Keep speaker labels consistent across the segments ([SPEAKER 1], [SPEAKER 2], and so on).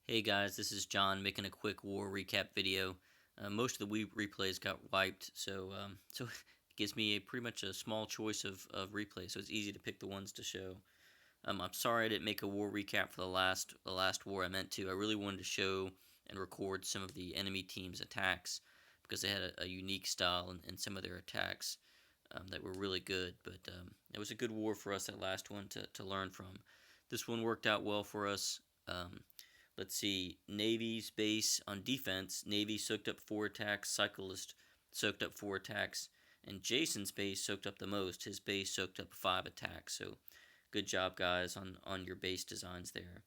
[SPEAKER 1] Hey guys, this is John making a quick war recap video. Most of the replays got wiped, so it gives me pretty much a small choice of replays, so it's easy to pick the ones to show. I'm sorry I didn't make a war recap for the last war I meant to. I really wanted to show and record some of the enemy team's attacks because they had a unique style in some of their attacks that were really good. But it was a good war for us, that last one, to learn from. This one worked out well for us. Let's see, Navy's base on defense. Navy soaked up 4 attacks. Cyclist soaked up 4 attacks. And Jason's base soaked up the most. His base soaked up 5 attacks. So good job, guys, on your base designs there.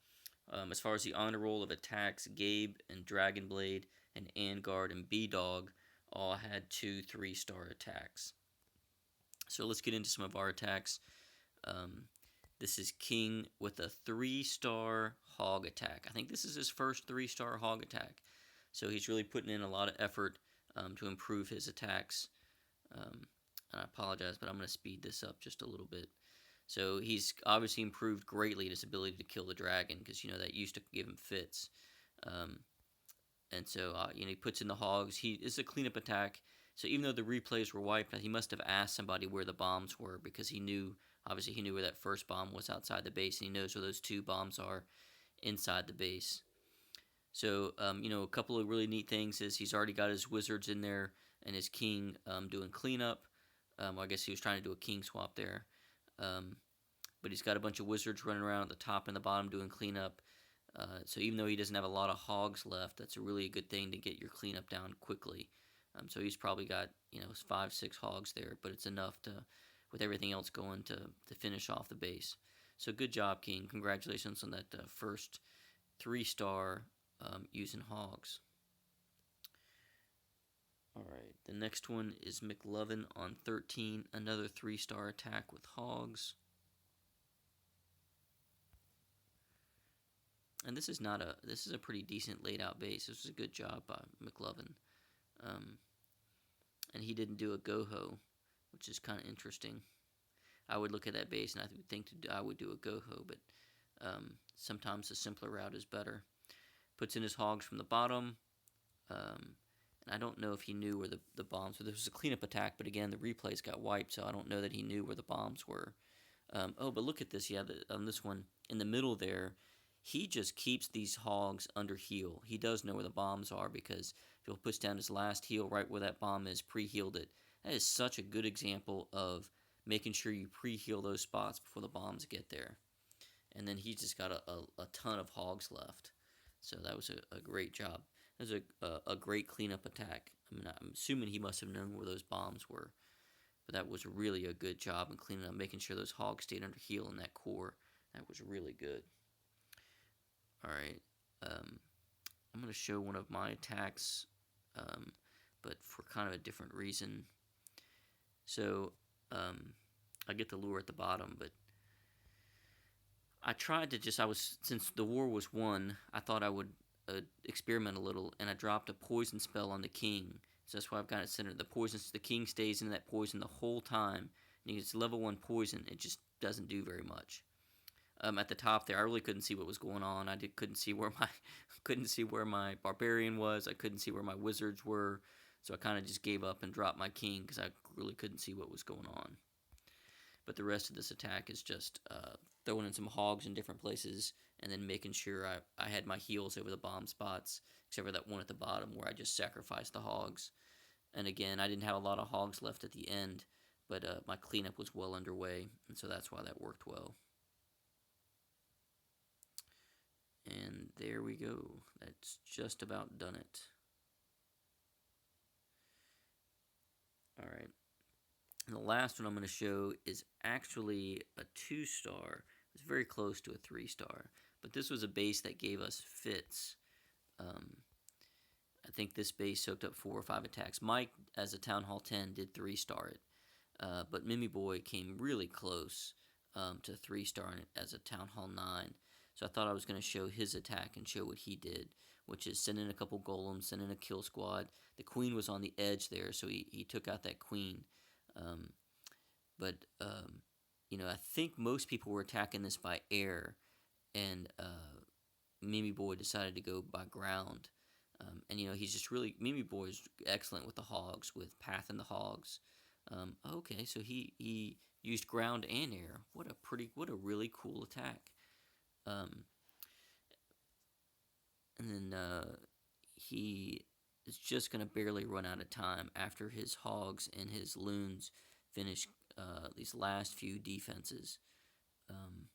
[SPEAKER 1] As far as the honor roll of attacks, Gabe and Dragonblade and Angard and B-Dog all had 2 3-star attacks. So let's get into some of our attacks. This is King with a 3-star hog attack. I think this is his first 3-star hog attack. So he's really putting in a lot of effort to improve his attacks. And I apologize, but I'm going to speed this up just a little bit. So he's obviously improved greatly his ability to kill the dragon, because that used to give him fits. And so he puts in the hogs. It's a cleanup attack. So even though the replays were wiped, he must have asked somebody where the bombs were, because he knew where that first bomb was outside the base, and he knows where those 2 bombs are inside the base. So a couple of really neat things is he's already got his wizards in there and his king doing cleanup. I guess he was trying to do a king swap there. But he's got a bunch of wizards running around at the top and the bottom doing cleanup. So even though he doesn't have a lot of hogs left, that's a really good thing to get your cleanup down quickly. So he's probably got 5, 6 hogs there, but it's enough to, with everything else going, to finish off the base. So good job, King. Congratulations on that first 3-star using hogs. Alright, the next one is McLovin on 13, another 3-star attack with hogs. And this is a pretty decent laid out base. This was a good job by McLovin. And he didn't do a go-ho, which is kind of interesting. I would look at that base and I would think I would do a go-ho, but sometimes the simpler route is better. Puts in his hogs from the bottom. And I don't know if he knew where the bombs were. This was a cleanup attack, but again, the replays got wiped, so I don't know that he knew where the bombs were. But look at this. Yeah, on this one, in the middle there, he just keeps these hogs under heal. He does know where the bombs are, because if he'll push down his last heal right where that bomb is, pre-healed it. That is such a good example of making sure you pre-heal those spots before the bombs get there. And then he's just got a ton of hogs left. So that was a great job. That was a great cleanup attack. I mean, I'm assuming he must have known where those bombs were. But that was really a good job in cleaning up, making sure those hogs stayed under heal in that core. That was really good. Alright, I'm going to show one of my attacks, but for kind of a different reason. So, I get the lure at the bottom, but I tried to since the war was won, I thought I would experiment a little, and I dropped a poison spell on the king. So that's why I've got it centered. The king stays in that poison the whole time, and it's level 1 poison. It just doesn't do very much. At the top there, I really couldn't see what was going on. Couldn't see where my barbarian was. I couldn't see where my wizards were. So I kind of just gave up and dropped my king, because I really couldn't see what was going on. But the rest of this attack is just throwing in some hogs in different places, and then making sure I had my heals over the bomb spots, except for that one at the bottom where I just sacrificed the hogs. And again, I didn't have a lot of hogs left at the end, but my cleanup was well underway, and so that's why that worked well. And there we go. That's just about done it. Alright. And the last one I'm going to show is actually a 2-star. It's very close to a 3-star. But this was a base that gave us fits. I think this base soaked up 4 or 5 attacks. Mike, as a Town Hall 10, did 3-star it. But Mimi Boy came really close to 3-star it as a Town Hall 9. So I thought I was going to show his attack and show what he did, which is send in a couple golems, send in a kill squad. The queen was on the edge there, so he took out that queen. I think most people were attacking this by air, and Mimi Boy decided to go by ground. And he's just really Mimi Boy is excellent with the hogs, with Path and the hogs. Okay, so he used ground and air. What a really cool attack. Um, and then he is just gonna barely run out of time after his hogs and his loons finish these last few defenses. Um,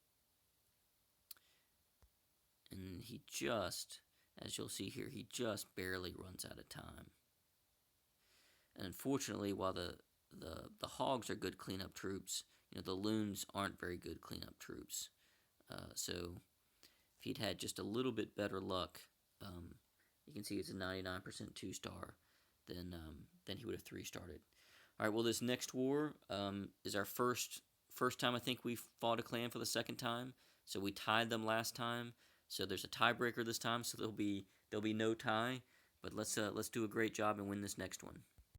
[SPEAKER 1] and he just, as you'll see here, he just barely runs out of time. And unfortunately, while the hogs are good cleanup troops, the loons aren't very good cleanup troops. So if he'd had just a little bit better luck, you can see it's a 99% 2-star, then he would have 3-starred. All right. Well, this next war is our first time I think we fought a clan for the second time. So we tied them last time. So there's a tiebreaker this time. So there'll be no tie. But let's do a great job and win this next one.